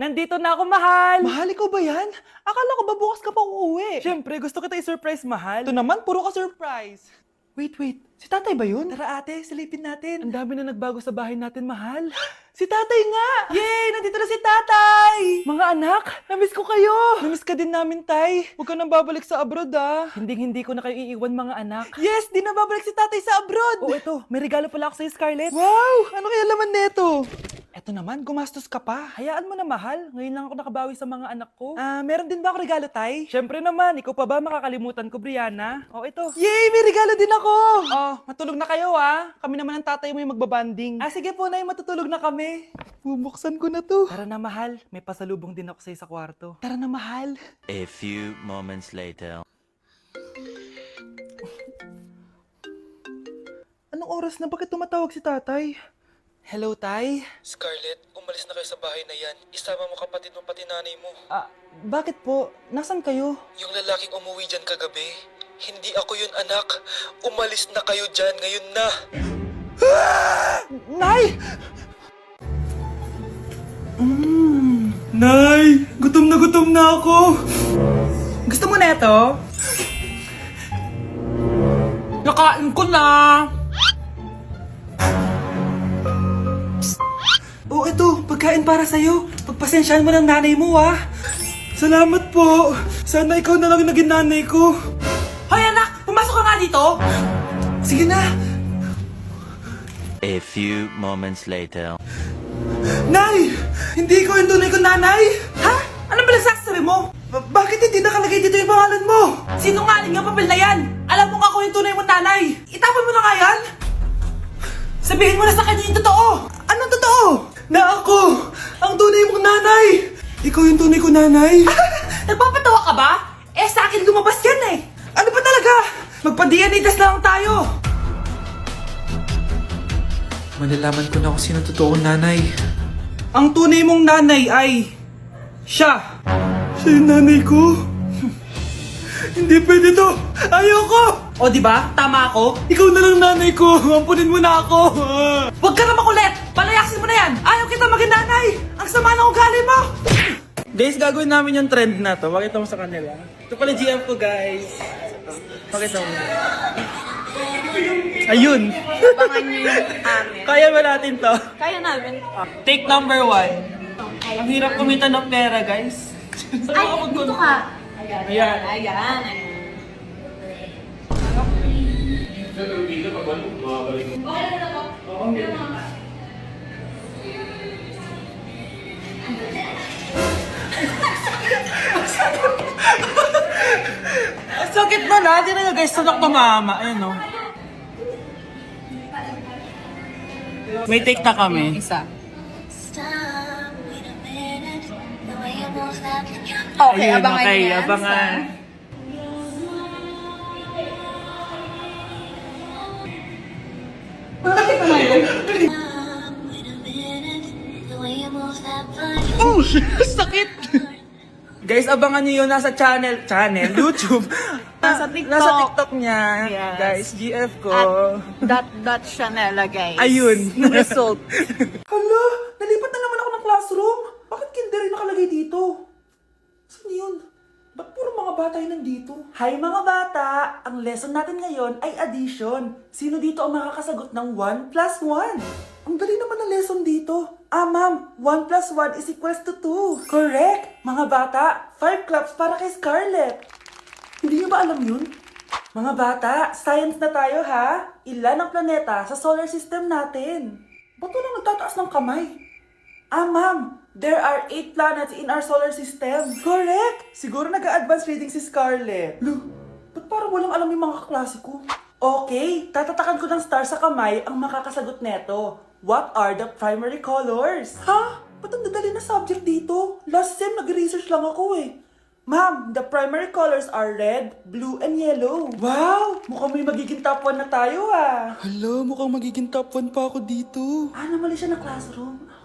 Nandito na ako, mahal! Mahal, ikaw ba yan? Akala ko ba bukas ka pa uuwi? Siyempre, gusto kita i-surprise, mahal. Ito naman, puro ka surprise. Wait. Si tatay ba yun? Tara ate, silipin natin. Ang dami na nagbago sa bahay natin, mahal. Si tatay nga! Yay! Nandito na si tatay! Mga anak, namiss ko kayo! Namiss ka din namin, tay. Huwag ka nang babalik sa abroad, ah. Hindi ko na kayo iiwan, mga anak. Yes, di na babalik si tatay sa abroad. Oh, ito, may regalo pala ako sa'yo, Scarlett. Wow! Ano kaya laman neto? Eto naman, gumastos ka pa. Hayaan mo na, mahal. Ngayon lang ako nakabawi sa mga anak ko. Meron din ba ako regalo, tay? Siyempre naman, ikaw pa ba makakalimutan ko, Brianna? Oh, ito. Yay! May regalo din ako! Oh, matulog na kayo, ah. Kami naman ang tatay mo yung magbabanding. Sige po, nay, matutulog na kami. Bubuksan ko na to. Tara na, mahal. May pasalubong din ako sa'yo sa kwarto. Tara na, mahal. A few moments later. Anong oras na? Bakit tumatawag si tatay? Hello, tay? Scarlett, umalis na kayo sa bahay na yan. Isama mo kapatid mo pati nanay mo. Bakit po? Nasaan kayo? Yung lalaking umuwi dyan kagabi, hindi ako yun anak. Umalis na kayo dyan ngayon na. Nay! Nay! Gutom na ako! Gusto mo na ito? Nakain ko na! Oh, ito, pagkain para sa'yo. Pagpasensyahan mo ng nanay mo, ah. Salamat po. Sana ikaw na lang naging nanay ko. Hoy anak! Pumasok ka nga dito! Sige na. A few moments later. Nay! Hindi ko yung tunay kong nanay. Ha? Anong pinagsasabi mo? Bakit hindi nakalagay dito yung pangalan mo? Sinungaling ang papel na yan! Alam mo nga ako yung tunay mong nanay! Itapon mo na nga yan! Sabihin mo na sa kanya yung totoo! Anong totoo? Na ako, ang tunay mong nanay. Ikaw yung tunay kong nanay. Nagpapatawa ka ba? Sa akin lumabas yan eh! Ano ba talaga? Magpa-DNA test na lang tayo! Malalaman ko na kung sino totoong nanay. Ang tunay mong nanay ay... siya. Siya yung nanay ko? Hindi pwede to. Ayoko! O di ba? Tama ako? Ikaw na lang nanay ko. Ampunin mo na ako. Huwag ka na makulit! Palayasin mo na yan! Ayaw kita maging nanay! Ang sama ng ugali mo! Guys, gagawin namin yung trend na to. Pakita mo sa kanila. Ito pala yung GF ko, guys. Pakita mo. Ayun. Abangan niyo yung amin. Kaya ba natin to? Kaya namin. Take number 1. Ang hirap kumita ng pera, guys. Ay, dito ka. Ayan. Ayan. Ang sakit na na. Hindi na guys, sunok na mama. Ayun o. May take na kami. Isa. Okay, Ayun, abangan okay, niyo yan. abangan. Oh, sakit! Guys, abangan niyo yun. Nasa channel, YouTube. Nasa TikTok. Nasa TikTok niya. Yes. Guys, GF ko. Dot Chanela, guys. Ayun. Result. Hala, nalipat na naman ako ng classroom. Bakit kinder yung nakalagay dito? Saan yun? Ba't puro mga bata yun nandito? Hi mga bata! Ang lesson natin ngayon ay addition. Sino dito ang makakasagot ng 1 plus 1? Ang dali naman ng lesson dito. Ma'am, 1 plus 1 is equals to 2. Correct! Mga bata, 5 claps para kay Scarlett. Hindi niyo ba alam yun? Mga bata, science na tayo ha? Ilan ang planeta sa solar system natin? Ba't walang nagtataas ng kamay? Ma'am, there are 8 planets in our solar system. Correct! Siguro nag-a-advance reading si Scarlett. Lo, ba't parang walang alam yung mga kaklase ko? Okay, tatatakan ko ng star sa kamay ang makakasagot neto. What are the primary colors? Ha? Ba't ang dadali na subject dito? Last sem, nag-research lang ako eh. Ma'am, the primary colors are red, blue, and yellow. Wow! Mukhang may magiging top 1 na tayo ah. Hala, mukhang magiging top 1 pa ako dito. Namali siya ng classroom. Okay.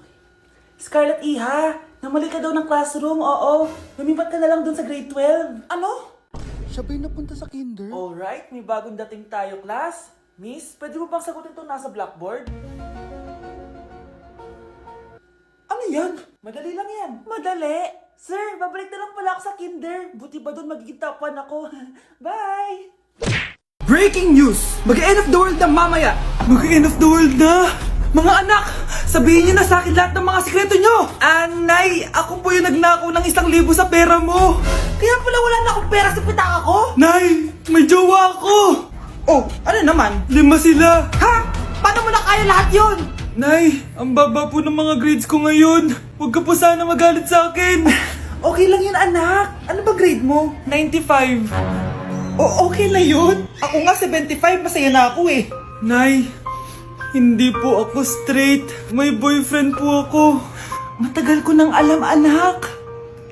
Scarlett Iha, namali ka daw ng classroom, oo. Lumipat ka na lang dun sa grade 12. Ano? Siya ba'y napunta sa kinder? Alright, may bagong dating tayo, class. Miss, pwede mo bang sagutin itong nasa blackboard? Ano yan? Madali lang yan. Madali? Sir, babalik na lang pala ako sa kinder. Buti ba doon magiging top 1 ako? Bye! Breaking news! Mag-end of the world na mamaya! Mag-end of the world na! Mga anak! Sabihin niyo na sa akin lahat ng mga sikreto niyo! Nay! Ako po yung nagnakaw ng 1,000 sa pera mo! Kaya pala wala na akong pera sa pitaka ko? Nay! May jowa ako! Oh, ano naman? 5 sila! Ha? Paano mo na kaya lahat yon? Nay! Ang baba po ng mga grades ko ngayon! Huwag ka po sana magalit sa akin! Okay lang yun, anak. Ano ba grade mo? 95! Okay na yun. Ako nga 75, masaya na ako eh. Nay! Hindi po ako straight. May boyfriend po ako. Matagal ko nang alam, anak.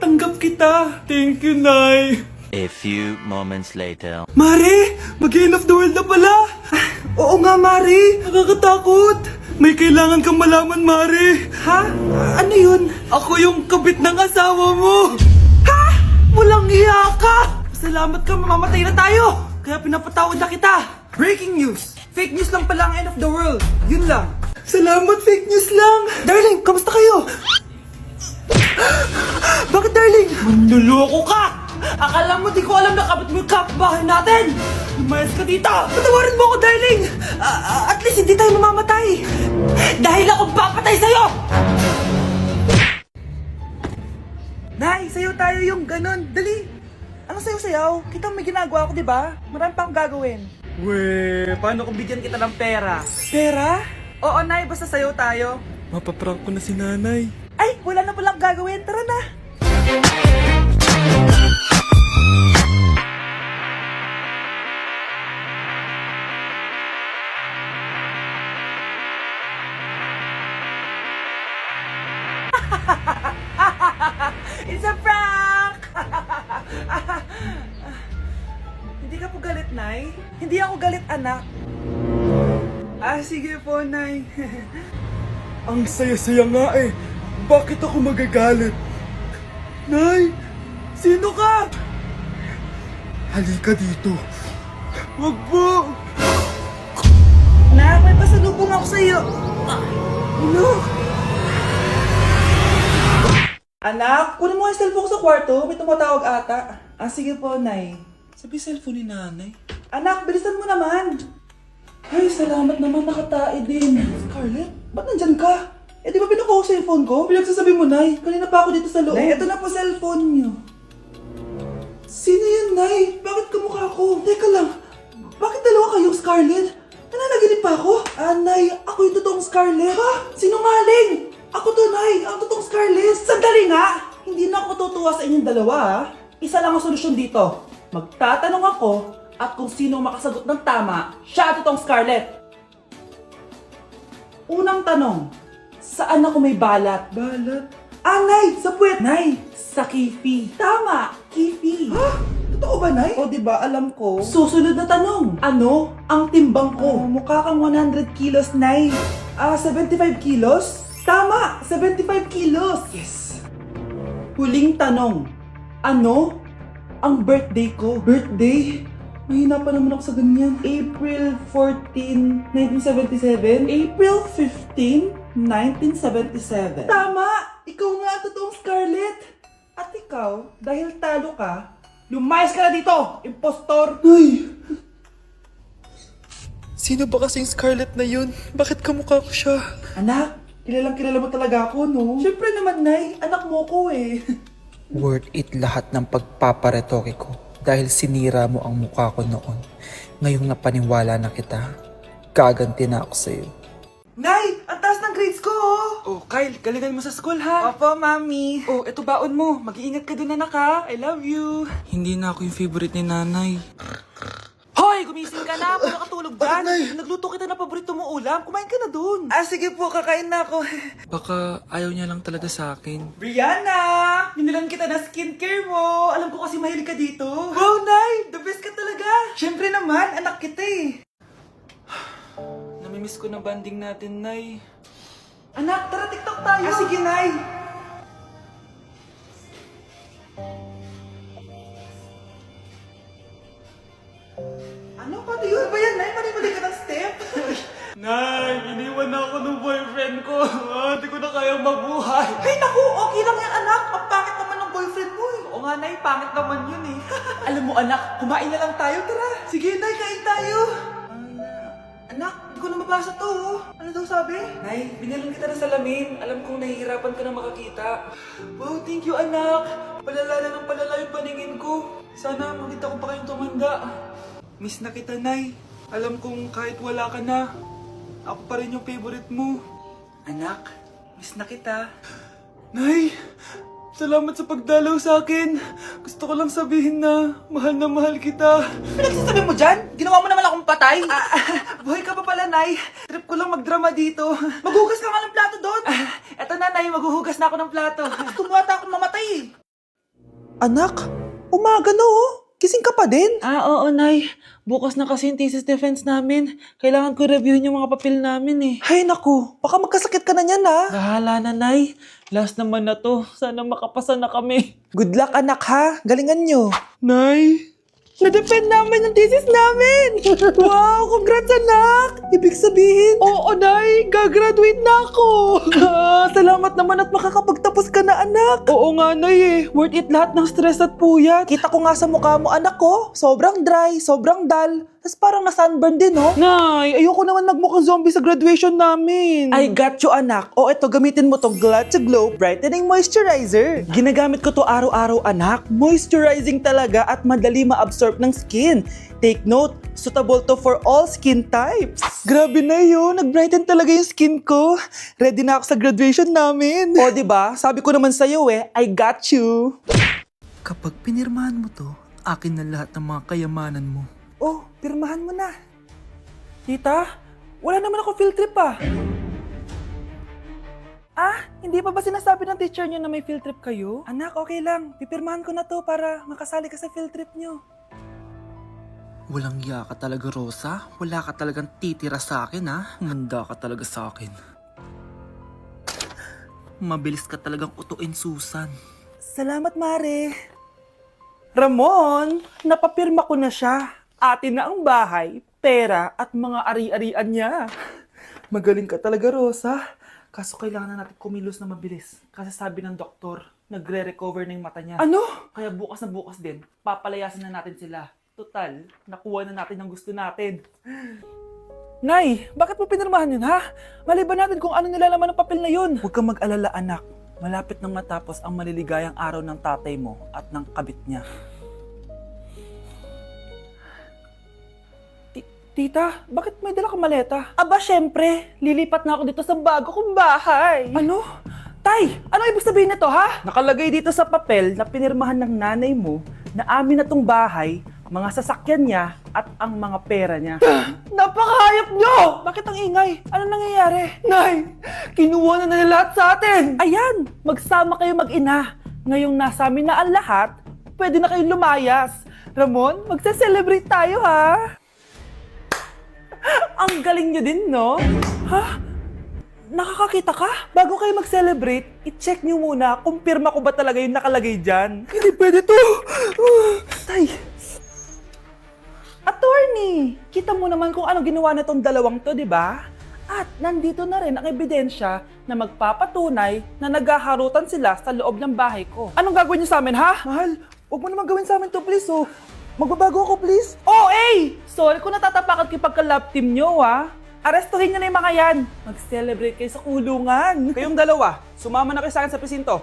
Tanggap kita. Thank you, Nay. A few moments later. Mari! Mag-end of the world na pala! Oo nga, Mari. Nakakatakot! May kailangan kang malaman, Mari! Ha? Ano yun? Ako yung kabit ng asawa mo! Ha? Walang iya ka! Salamat ka, mamamatay na tayo! Kaya pinapatawad na kita! Breaking news! Fake news lang pala ang end of the world! Yun lang! Salamat, fake news lang! Darling, kamusta kayo? Bakit, darling? Manluloko ka! Akala mo di ko alam na kapit mo yung kapbahay natin! Lumayas ka dito! Patawarin mo ako, darling! At least hindi tayo mamamatay! Dahil ako papatay sa'yo! Nay, sayo tayo yung ganon. Dali! Ano sayo-sayaw? Kita may ginagawa ko, di ba? Marami pa akong gagawin. Weh, paano kung bigyan kita ng pera? Pera? Oo, Nay, basta sayo tayo. Mapaprank ko na si nanay. Ay, wala na palang gagawin. Tara na! It's a prank! Hindi ka po galit, Nay? Hindi ako galit, anak. Sige po, Nay. Ang saya-saya nga eh. Bakit ako magagalit? Nay! Sino ka? Halika dito. Wag po! Nak, may pasalubong ako sa'yo. Ano? Anak, kunin mo yung cellphone ko sa kwarto. May tumatawag ata. Sige po, Nay. Sabi cellphone ni nanay. Anak, bilisan mo naman. Ay, salamat naman, nakatae din. Scarlett, ba't nandyan ka? Di ba pinukuha ko sa cellphone ko? Pinagsasabi mo, Nay. Kanina pa ako dito sa loob. Nay, eto na po cellphone niyo. Sino yan, Nay? Bakit kamukha ko? Teka lang, bakit dalawa kayong Scarlett? Nananaginip pa ako? Nay, ako yung totoong Scarlett. Ha? Sinungaling! Ako to, Nay, ang totoong Scarlett. Sandali nga! Hindi na ako tutuwa sa inyong dalawa, ha? Isa lang ang solusyon dito. Magtatanong ako at kung sino makasagot ng tama, siya ang totoong Scarlett. Unang tanong, saan ako may balat? Balat? Nay, sa puwet. Nay, sa kifi. Tama, kifi. Ha? Totoo ba, Nay? O, diba, alam ko. Susunod na tanong. Ano ang timbang ko? Mukha kang 100 kilos, Nay. 75 kilos? Tama, 75 kilos. Yes. Huling tanong. Ano ang birthday ko? Birthday? Mahina pa naman ako sa ganyan. April 14, 1977? April 15, 1977. Tama! Ikaw nga ang totoong Scarlett! At ikaw, dahil talo ka, lumayas ka na dito, impostor! Ay! Sino ba kasing Scarlett na yun? Bakit kamukha ko siya? Anak, kilalang kilala mo talaga ako, no? Siyempre naman, Nay. Anak mo ko eh. Worth it lahat ng pagpaparetoke ko dahil sinira mo ang mukha ko noon. Ngayong napaniwala na kita, gaganti na ako sa'yo. Nay, ang taas ng grades ko, oh! Oh, Kyle, galingan mo sa school ha? Opo, Mami. Oh, eto baon mo. Mag-iingat ka dun, anak ha. I love you. Hindi na ako yung favorite ni nanay. Hoy, gumising ka na. Puro katulog dyan. Nagluto kita na paborito mo ulam. Kumain ka na dun. Sige po, kakain na ako. Baka ayaw niya lang talaga sa akin. Brianna! Binilan kita na skincare mo. Alam ko kasi mahilig ka dito. Wow, Nay! The best ka talaga. Siyempre naman, anak kita eh. Namimiss ko na banding natin, Nay. Anak, tara TikTok tayo. Sige, Nay. Ano? Pati yun ba yan, Nay? Mali-mali ka ng step? Nay, iniwan na ako ng boyfriend ko. Hindi ko na kayang mabuhay. Ay, naku! mo anak, kumain na lang tayo, tara. Sige, Nay, kain tayo. Anak, hindi ko na mabasa to. Oh. Ano daw sabi? Nay, binilon kita ng salamin. Alam kong nahihirapan ka na makakita. Wow, thank you, anak. Palala na ng palala yung paningin ko. Sana makita ko pa kayong tumanda. Miss na kita, Nay. Alam kong kahit wala ka na, ako pa rin yung favorite mo. Anak, miss na kita. Nay, salamat sa pagdalaw sa akin. Gusto ko lang sabihin na mahal kita. Pinagsasabi mo dyan? Ginawa mo naman akong patay. Buhay ka pa pala, Nay. Trip ko lang magdrama dito. Maghugas ka nga ng plato doon. Eto na, Nay. Maghuhugas na ako ng plato. Tumata akong mamatay eh. Anak, umaga na oh. Kising ka pa din? Oo, Nay. Bukas na kasi yung thesis defense namin. Kailangan ko reviewin yung mga papel namin eh. Hay naku, baka magkasakit ka na niyan ha. Bahala na, Nay. Last naman na to. Sana makapasa na kami. Good luck, anak ha. Galingan nyo. Nay, na-defend namin yung thesis namin! Wow! Congrats, anak! Ibig sabihin... Oo, Nay! Gagraduate na ako! Salamat naman at makakapagtapos ka na, anak! Oo nga, Nay eh. Worth it lahat ng stress at puyat. Kita ko nga sa mukha mo, anak ko. Sobrang dry, sobrang dull. Tapos parang na-sunburn din, no? Nay, ayoko naman magmukhang zombie sa graduation namin. I got you, anak. O, eto, gamitin mo tong Glad to Glow Brightening Moisturizer. Ginagamit ko to araw-araw, anak. Moisturizing talaga at madali ma-absorb ng skin. Take note, suitable to for all skin types. Grabe na yun, nag-brighten talaga yung skin ko. Ready na ako sa graduation namin. O, diba? Sabi ko naman sa'yo eh, I got you. Kapag pinirmahan mo to, akin na lahat ng mga kayamanan mo. Oh, pirmahan mo na. Tita, wala naman ako field trip ah. Hindi pa ba sinasabi ng teacher niyo na may field trip kayo? Anak, okay lang. Pipirmahan ko na to para makasali ka sa field trip niyo. Walang iya ka talaga, Rosa. Wala ka talagang titira sa akin, ha? Manda ka talaga sa akin. Mabilis ka talagang utuin, Susan. Salamat, Mare. Ramon, napapirma ko na siya. Atin na ang bahay, pera at mga ari-arian niya. Magaling ka talaga, Rosa. Kaso kailangan na natin kumilos na mabilis. Kasi sabi ng doktor, nagre-recover na yung mata niya. Ano? Kaya bukas na bukas din, papalayasin na natin sila. Total, nakuha na natin ang gusto natin. Nay, bakit mo pinirmahan yun, ha? Maliban natin kung ano nilalaman ng papel na yun. Huwag kang mag-alala, anak. Malapit nang matapos ang maliligayang araw ng tatay mo at ng kabit niya. Tita, bakit may dala kang maleta? Aba, syempre. Lilipat na ako dito sa bago kong bahay. Ano? Tay, ano ibig sabihin nito, ha? Nakalagay dito sa papel na pinirmahan ng nanay mo na amin na tong bahay, mga sasakyan niya at ang mga pera niya. Napakahayop nyo! Bakit ang ingay? Ano nangyayari? Nay, kinuha na nila lahat sa atin! Ayan, magsama kayo mag-ina. Ngayong nasa amin na ang lahat, pwede na kayong lumayas. Ramon, magse-celebrate tayo, ha? Ang galing nyo din, no? Ha? Nakakakita ka? Bago kayo mag-celebrate, i-check nyo muna kung pirma ko ba talaga yung nakalagay dyan. Hindi pwede to! Tay! Attorney! Kita mo naman kung ano ginawa na tong dalawang to, di ba? At nandito na rin ang ebidensya na magpapatunay na naghaharutan sila sa loob ng bahay ko. Anong gagawin nyo sa amin, ha? Mahal, huwag mo naman gawin sa amin to, please, oh. Magbabago ako, please. Oh, eh! Sorry kung natatapakan kayo pagka-love team nyo, ha? Arestuhin nyo na yung mga yan. Mag-celebrate kayo sa kulungan. Kayong dalawa, sumama na kayo sa akin sa presinto.